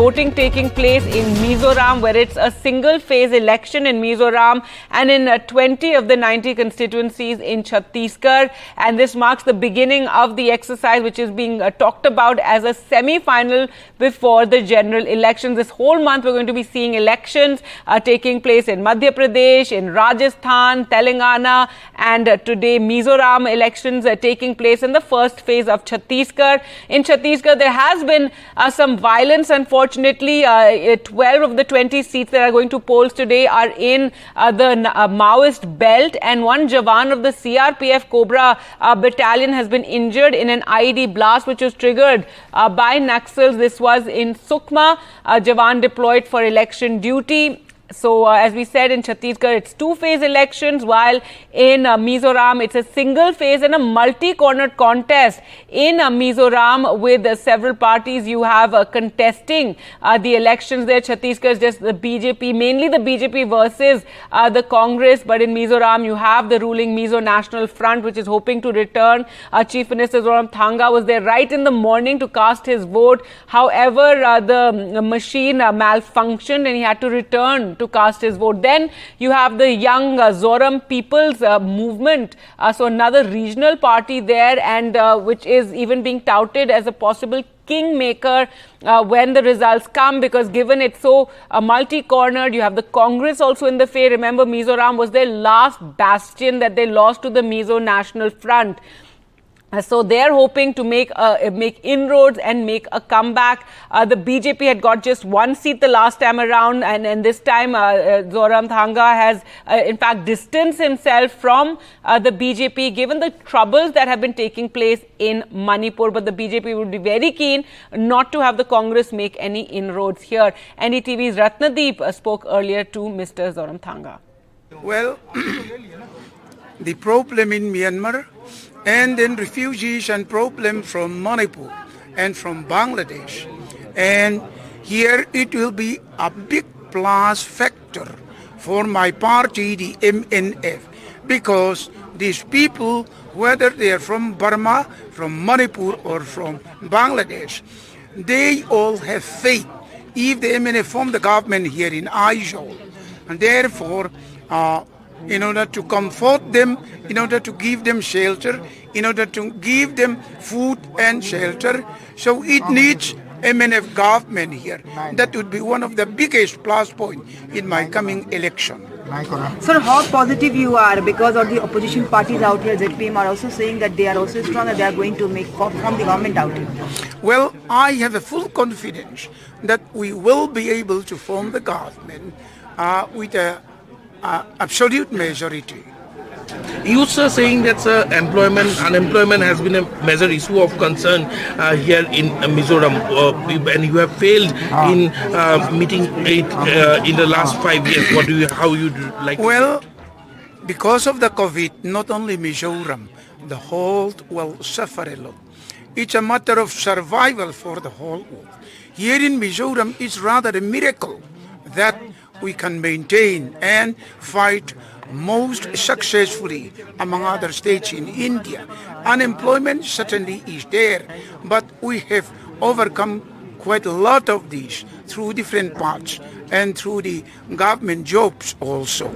Voting taking place in Mizoram, where it's a single-phase election in Mizoram and in 20 of the 90 constituencies in Chhattisgarh. And this marks the beginning of the exercise, which is being talked about as a semi-final before the general elections. This whole month, we're going to be seeing elections taking place in Madhya Pradesh, in Rajasthan, Telangana, and today Mizoram elections taking place in the first phase of Chhattisgarh. In Chhattisgarh, there has been some violence, unfortunately. 12 of the 20 seats that are going to polls today are in the Maoist belt, and one Jawan of the CRPF Cobra battalion has been injured in an IED blast which was triggered by Naxals. This was in Sukma. Jawan deployed for election duty. So, as we said, in Chhattisgarh, it's two-phase elections, while in Mizoram, it's a single-phase and a multi-cornered contest. In Mizoram, with several parties, you have contesting the elections there. Chhattisgarh is just the BJP, mainly the BJP versus the Congress. But in Mizoram, you have the ruling Mizo National Front, which is hoping to return. Chief Minister Zoramthanga was there right in the morning to cast his vote. However, the machine malfunctioned and he had to return to cast his vote. Then you have the young Zoram People's Movement, so another regional party there, and which is even being touted as a possible kingmaker when the results come, because given it's so multi-cornered, you have the Congress also in the fray. Remember, Mizoram was their last bastion that they lost to the Mizo National Front. So they're hoping to make inroads and make a comeback. The BJP had got just one seat the last time around, and this time Zoramthanga has in fact distanced himself from the BJP, given the troubles that have been taking place in Manipur. But the BJP would be very keen not to have the Congress make any inroads here. NDTV's Ratnadeep spoke earlier to Mr. Zoramthanga. Well, the problem in Myanmar, and then refugees and problem from Manipur and from Bangladesh. And here it will be a big plus factor for my party, the MNF, because these people, whether they are from Burma, from Manipur or from Bangladesh, they all have faith if the MNF form the government here in Aizawl. And therefore, in order to comfort them, in order to give them shelter, in order to give them food and shelter. So it needs MNF government here. That would be one of the biggest plus points in my coming election. Sir, how positive you are, because of the opposition parties out here, ZPM, are also saying that they are also strong and they are going to form the government out here? Well, I have a full confidence that we will be able to form the government with an absolute majority. You sir saying that unemployment has been a major issue of concern here in Mizoram, and you have failed in meeting it in the last 5 years. How you like? Well, because of the COVID, not only Mizoram, the whole will suffer a lot. It's a matter of survival for the whole world. Here in Mizoram, it's rather a miracle that we can maintain and fight most successfully among other states in India. Unemployment certainly is there, but we have overcome quite a lot of these through different paths and through the government jobs also.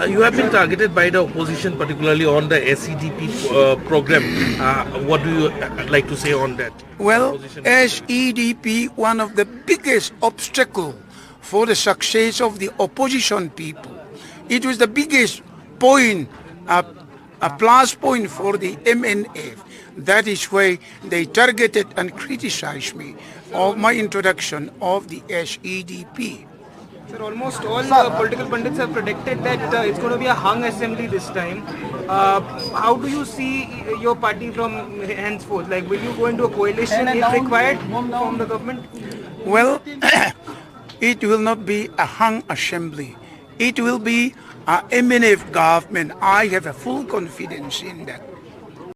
You have been targeted by the opposition, particularly on the SEDP program. What do you like to say on that? Well, SEDP, one of the biggest obstacles for the success of the opposition people. It was the biggest point, a plus point for the MNF. That is why they targeted and criticized me of my introduction of the SEDP. Sir, almost all political pundits have predicted that it's going to be a hung assembly this time. How do you see your party from henceforth? Like, will you go into a coalition if required from the government? Well, it will not be a hung assembly. It will be a MNF government. I have a full confidence in that.